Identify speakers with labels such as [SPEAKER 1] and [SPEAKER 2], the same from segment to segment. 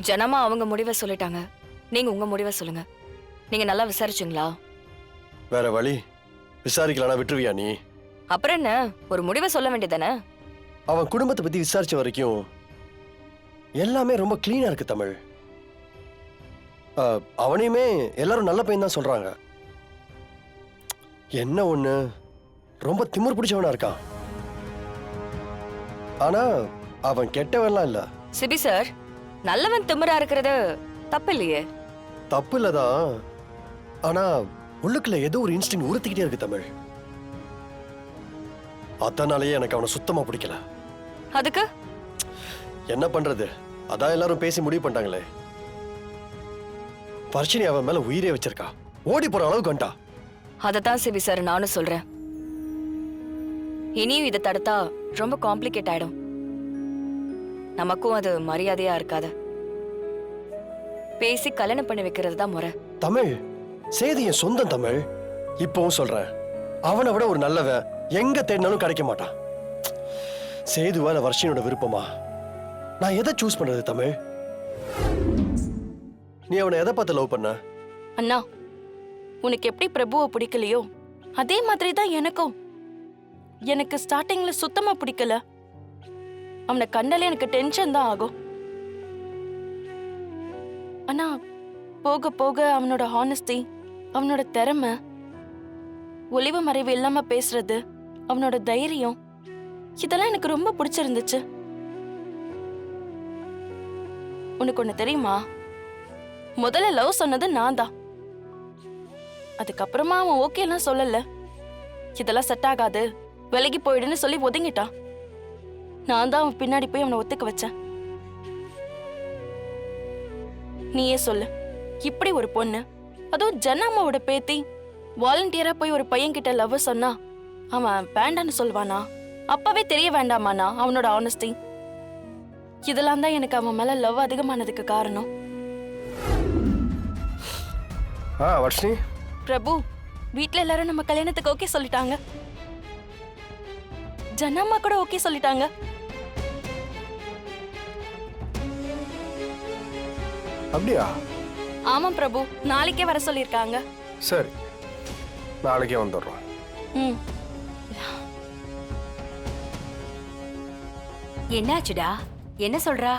[SPEAKER 1] ஜனமா அவங்க முடிவை சொல்லிட்டாங்க. நீங்க உங்க முடிவை சொல்லுங்க. நீங்க நல்லா விசாரிச்சீங்களா?
[SPEAKER 2] வேற வழி விசாரிக்கலனா விட்டுருவியா நீ?
[SPEAKER 1] அப்புறம் என்ன, ஒரு முடிவை சொல்ல வேண்டியதானே?
[SPEAKER 2] அவன் குடும்பத்தை பத்தி விசாரிச்ச வரைக்கும் எல்லாமே ரொம்ப கிளீனா இருக்கு தமிழ். அவனையுமே எல்லாரும் நல்ல பையன் தான் சொல்றாங்க. என்ன ஒண்ணு, ரொம்ப திமிர் பிடிச்சவனா இருக்கான். ஆனா அவன் கெட்டவன்லாம் இல்ல.
[SPEAKER 1] சிபி சார், நல்லவன் திமிரா இருக்கிறது தப்பு இல்லையே.
[SPEAKER 2] தப்பு இல்லதான், ஆனா உள்ளுக்குள்ள ஏதோ ஒரு இன்ஸ்டிங் உறுத்திக்கிட்டே இருக்கு தமிழ். அதனாலேயே எனக்கு அவனை சுத்தமா பிடிக்கல.
[SPEAKER 1] அதுக்கு
[SPEAKER 2] என்ன பண்றது, அதான் எல்லாரும் பேசி முடிவு பண்ணிட்டாங்களே. வர்ஷினி அவன் மேல உயிரே வச்சிருக்கா, ஓடி போற அளவுக்கு வந்துட்டா.
[SPEAKER 1] அதத்தான் சிபி சார் நானும் சொல்றேன். இனியும் இதை தடுத்தா ரொம்ப காம்ப்ளிகேட் ஆயிடும். நமக்கும் அது மரியாதையா இருக்காது. பேசி கல்யாணம் பண்ணி வைக்கிறது தான் முறை.
[SPEAKER 2] தமிழ், சேது என் சொந்தம் தமிழ். இப்பவும் சொல்றேன், அவனை விட ஒரு நல்லவன் எங்க தேடினாலும் கிடைக்க மாட்டான். சேதுவா இல்ல வர்ஷினியோட விருப்பமா, நான் எதை சூஸ் பண்றது தமிழ்? நீ அவனை எதை பார்த்து லவ் பண்ண?
[SPEAKER 3] அண்ணா, உனக்கு எப்படி பிரபுவை பிடிக்கலையோ அதே மாதிரி தான் எனக்கும். எனக்கு ஸ்டார்டிங்ல சுத்தமா பிடிக்கல. அவனை கண்டாலே எனக்கு டென்ஷன் தான் ஆகும். ஆனா போக போக அவனோட ஹானஸ்டி, அவனோட திறமை, ஒளிவு மறைவு இல்லாம பேசுறது, அவனோட தைரியம், இதெல்லாம் எனக்கு ரொம்ப பிடிச்சிருந்துச்சு. உனக்கு ஒண்ணு தெரியுமா, முதல்ல லவ் சொன்னது நான் தான். அதுக்கப்புறமா அவன் ஓகே எல்லாம் சொல்லல. இதெல்லாம் செட் ஆகாது, விலகி போயிடுன்னு சொல்லி ஒதுங்கிட்டான். நான் தான் அவன் பின்னாடி போய் அவனை ஒத்துக்க வச்சேன். நீயே சொல்லு, இப்படி ஒரு பொண்ணு, அதுவும் ஜனாமாவோட பேத்தி, வாலண்டியரா போய் ஒரு பையன் கிட்ட லவ் சொன்னா அவன் வேண்டான்னு சொல்வானா? அப்பவே தெரிய வேண்டாமாண்ணா அவனோட ஆனஸ்டி? இதெல்லாம் தான் எனக்கு அவன் மேல லவ் அதிகமானதுக்கு காரணம்.
[SPEAKER 2] வர்ஷினி,
[SPEAKER 3] பிரபு, வீட்ல எல்லாரும் நம்ம கல்யாணத்துக்கு ஓகே சொல்லிட்டாங்க. ஜனம்மா கூட ஓகே சொல்லிட்டாங்க.
[SPEAKER 4] அப்படியா?
[SPEAKER 3] ஆமா பிரபு, நாளைக்கே வர சொல்லிருக்காங்க.
[SPEAKER 4] சரி, நாளைக்கே வந்துடுறோம்.
[SPEAKER 3] ம்.
[SPEAKER 1] என்னாச்சுடா, என்ன சொல்றா?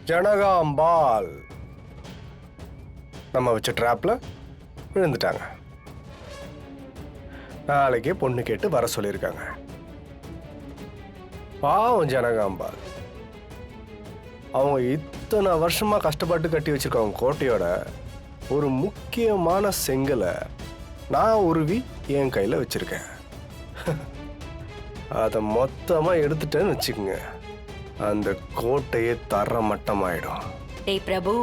[SPEAKER 4] ஜனகாம்பாள் நம்ம வச்ச ட்ராப்ல விழுந்துட்டாங்க. நாளைக்கே பொண்ணு கேட்டு வர சொல்லியிருக்காங்க. பாவம் ஜனகாம்பாள், அவங்க இத்தனை வருஷமா கஷ்டப்பட்டு கட்டி வச்சிருக்காங்க கோட்டையோட ஒரு முக்கியமான செங்கலை நான் உருவி என் கையில் வச்சிருக்கேன். அதை மொத்தமாக எடுத்துட்டேன்னு வச்சுக்கோங்க, அந்த கோட்டையே தர மட்டமாயிடும்.
[SPEAKER 5] டேய் பிரபு,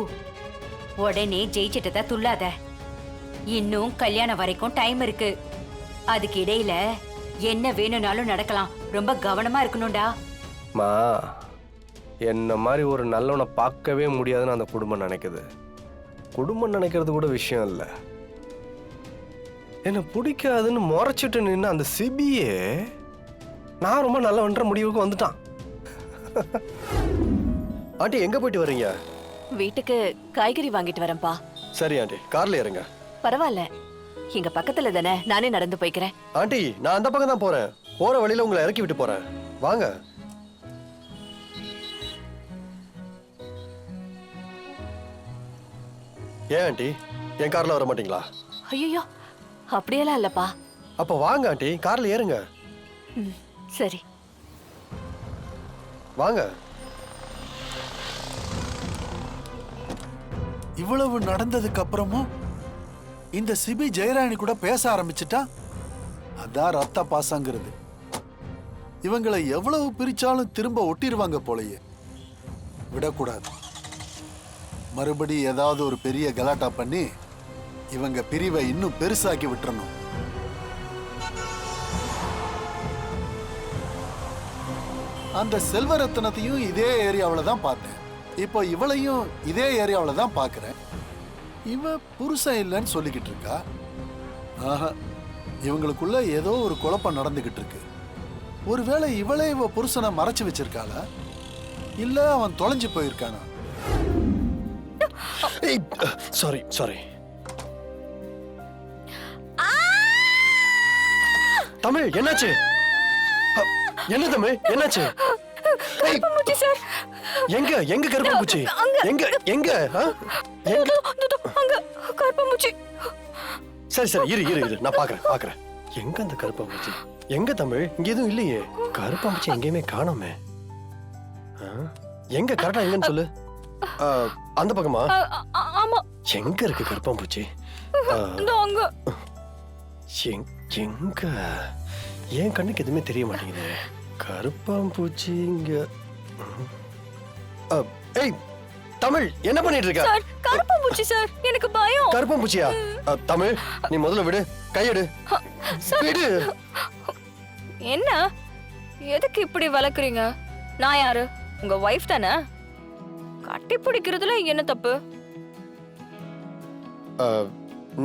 [SPEAKER 5] உடனே ஜெயிச்சிட்டத துள்ளாத. இன்னும் கல்யாணம் வரைக்கும் டைம் இருக்கு. அதுக்கு இடையில என்ன வேணும்னாலும் நடக்கலாம். ரொம்ப கவனமா இருக்கணும்டா.
[SPEAKER 4] மா, என்ன மாதிரி ஒரு நல்லவனை பார்க்கவே முடியாதுன்னு அந்த குடும்பம் நினைக்குது. குடும்பம் நினைக்கிறது கூட விஷயம் இல்லை. என்ன பிடிக்காதுன்னு முறைச்சிட்டு நின்று அந்த சிபியே நான் ரொம்ப நல்லவன்ற முடிவுக்கு வந்துட்டான்.
[SPEAKER 2] ஆண்டி எங்க போயிட்டு வரீங்க?
[SPEAKER 1] வீட்டுக்கு காய்கறி வாங்கிட்டு வரேன்பா.
[SPEAKER 2] சரி ஆண்டி, கார்ல இறங்க.
[SPEAKER 1] பரவாயில்ல, இங்க பக்கத்துல தானே, நானே நடந்து போய்க்கிறேன்.
[SPEAKER 2] ஆண்டி, நான் அந்த பக்கம் தான் போறேன். போற வழியில உங்களை இறக்கி விட்டு போறேன், வாங்க. ஏன் ஆண்டி, என் கார்ல வர மாட்டீங்களா?
[SPEAKER 1] ஐயோ, அப்படியெல்லாம் இல்லப்பா.
[SPEAKER 2] அப்ப வாங்க ஆண்டி, கார்ல ஏறுங்க.
[SPEAKER 1] சரி
[SPEAKER 2] வாங்க.
[SPEAKER 6] இவ்வளவு நடந்ததுக்கு அப்புறமும் இந்த சிபி ஜெயராணி கூட பேச ஆரம்பிச்சுட்டா, அதான் ரத்த பாசங்கிறது. இவங்களை எவ்வளவு பிரிச்சாலும் திரும்ப ஒட்டிடுவாங்க போலயே. விடக்கூடாது. மறுபடி ஏதாவது ஒரு பெரிய கலாட்டா பண்ணி இவங்க பிரிவை இன்னும் பெருசாக்கி விட்டுறணும். அந்த செல்வரத்னத்தையும் இதே ஏரியாவில் தான் பார்த்தேன். இப்போ இவளையும் இதே ஏரியாவில் தான் பார்க்குறேன். இவ புருஷன் இல்லைன்னு சொல்லிக்கிட்டு இருக்கா. ஆஹா, இவங்களுக்குள்ள ஏதோ ஒரு குழப்பம் நடந்துகிட்டு இருக்கு. ஒருவேளை இவளே இவ புருஷனை மறைச்சு வச்சிருக்காளா, இல்ல அவன் தொலைஞ்சு போயிருக்கானா?
[SPEAKER 2] Sorry sorry. தமிழ் என்னாச்சு? என்ன தமிழ் என்னாச்சு?
[SPEAKER 1] கருப்பாம்பூச்சி சார்.
[SPEAKER 2] எங்க எங்க கருப்பாம்பூச்சி? எங்க எங்க எங்க?
[SPEAKER 1] அங்க கருப்பாம்பூச்சி.
[SPEAKER 2] சரி சரி இரு இரு இரு, நான் பாக்குறேன். எங்க அந்த கருப்பாம்பூச்சி? எங்க தமிழ்? இங்க எதுவும் இல்லையே. கருப்பாம்பூச்சி எங்கேயுமே காணோமே. எங்க கரெக்டா எங்கன்னு சொல்லு. அந்த பக்கமா?
[SPEAKER 1] ஆமா.
[SPEAKER 2] எங்க இருக்கு கருப்பாம்பூச்சி?
[SPEAKER 1] அங்க.
[SPEAKER 2] எங்க? என் கண்ணுக்கு எதுவுமே தெரிய மாட்டேங்குது. கருப்பாம்பூச்சி இங்க. ஏய் தமிழ் என்ன பண்ணிட்டு இருக்க?
[SPEAKER 1] சார் கருப்பாம்பூச்சி சார், எனக்கு பயம்.
[SPEAKER 2] கருப்பாம்பூச்சியா? தமிழ் நீ முதல்ல விடு, கையெடு. விடு.
[SPEAKER 1] என்ன எதுக்கு இப்படி வளர்க்குறீங்க? நான் யாரு? உங்க வைஃப் தானே? கட்டி பிடிக்கிறதுல என்ன தப்பு?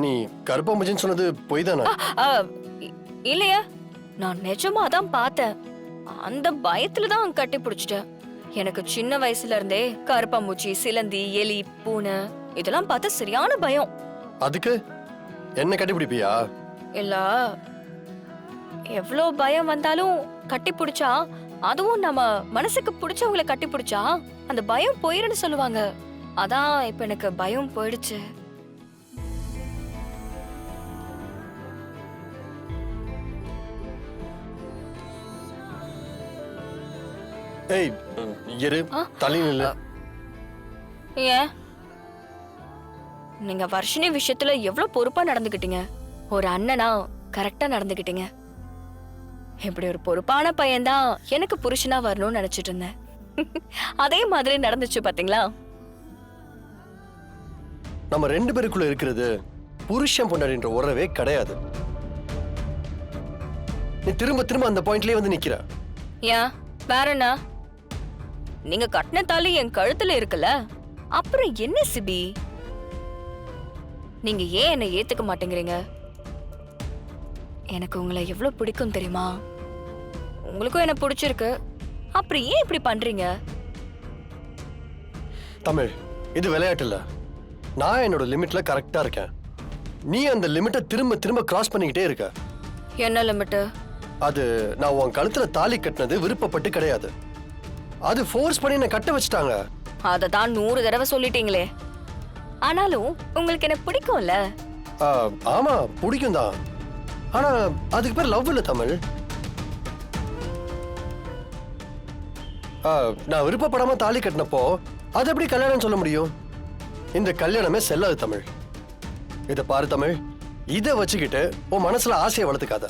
[SPEAKER 2] நீ கருப்பாம்பூச்சின்னு சொன்னது பொய் தானே?
[SPEAKER 1] இல்லையா, நான் நிஜமா தான் பார்த்தேன். அந்த பயத்துல தான் கட்டி பிடிச்சிட்டேன். எனக்கு சின்ன வயசுல இருந்தே கருப்பாம்பூச்சி, சிலந்தி, எலி, பூனை இதெல்லாம் பார்த்து சரியான பயம்.
[SPEAKER 2] அதுக்கு என்ன கட்டிப்பிடிப்பியா?
[SPEAKER 1] இல்ல, எவ்வளோ பயம் வந்தாலும் கட்டி பிடிச்சா, அதுவும் நம்ம மனசுக்கு பிடிச்சவங்களை கட்டி பிடிச்சா அந்த பயம் போயிருன்னு சொல்லுவாங்க. அதான் இப்ப எனக்கு பயம் போயிடுச்சு.
[SPEAKER 2] ஏய் இரு, தள்ளி நில்லு.
[SPEAKER 1] ஏன்? நீங்க வர்ஷினி விஷயத்துல எவ்வளவு பொறுப்பா நடந்துக்கிட்டீங்க. ஒரு அண்ணனா கரெக்டா நடந்துக்கிட்டீங்க. இப்படி ஒரு பொறுப்பான பையன்தான் எனக்கு புருஷனா வரணும்னு நினைச்சிட்டு இருந்தேன். அதே மாதிரி நடந்துச்சு பாத்தீங்களா?
[SPEAKER 2] நம்ம ரெண்டு பேருக்குள்ள இருக்கிறது புருஷன் பொண்டாடின்ற உறவே கிடையாது. நீ திரும்ப திரும்ப அந்த பாயிண்ட்லயே வந்து நிக்கிற.
[SPEAKER 1] ஏன் வேற என்ன? நீங்க கட்டின தாலி என் கழுத்துல இருக்குல்ல, அப்புறம் என்ன சிபி? நீங்க ஏன் என்னை ஏத்துக்க மாட்டேங்கிறீங்க? எனக்கு உங்களை எவ்வளவு பிடிக்கும் தெரியுமா? உங்களுக்கும் என்ன பிடிச்சிருக்கு, அப்புறம் ஏன் இப்படி பண்றீங்க?
[SPEAKER 2] தமிழ், இது விளையாட்டு இல்ல. நான் என்னோட லிமிட்ல கரெக்டா இருக்கேன். நீ அந்த லிமிட்டை திரும்ப திரும்ப கிராஸ் பண்ணிக்கிட்டே இருக்க.
[SPEAKER 1] என்ன லிமிட்?
[SPEAKER 2] அது நான் உன் கழுத்துல தாலி கட்டினது விருப்பப்பட்டு கிடையாது. அது ஃபோர்ஸ் பண்ணி என்ன கட்ட வச்சுட்டாங்க.
[SPEAKER 1] அததான் 100 தடவை சொல்லிட்டீங்களே. ஆனாலும் உங்களுக்கு என்ன பிடிக்கும்ல?
[SPEAKER 2] ஆமா பிடிக்கும் தான். ஆனா அதுக்கு பேர் லவ் இல்ல தமிழ். நான் விருப்பப்படாம தாலி கட்டினப்போ அது எப்படி கல்யாணம் சொல்ல முடியும்? இந்த கல்யாணமே செல்லாது தமிழ். இத பாரு தமிழ், இத வச்சுக்கிட்டு உன் மனசுல ஆசையை வளர்த்துக்காத.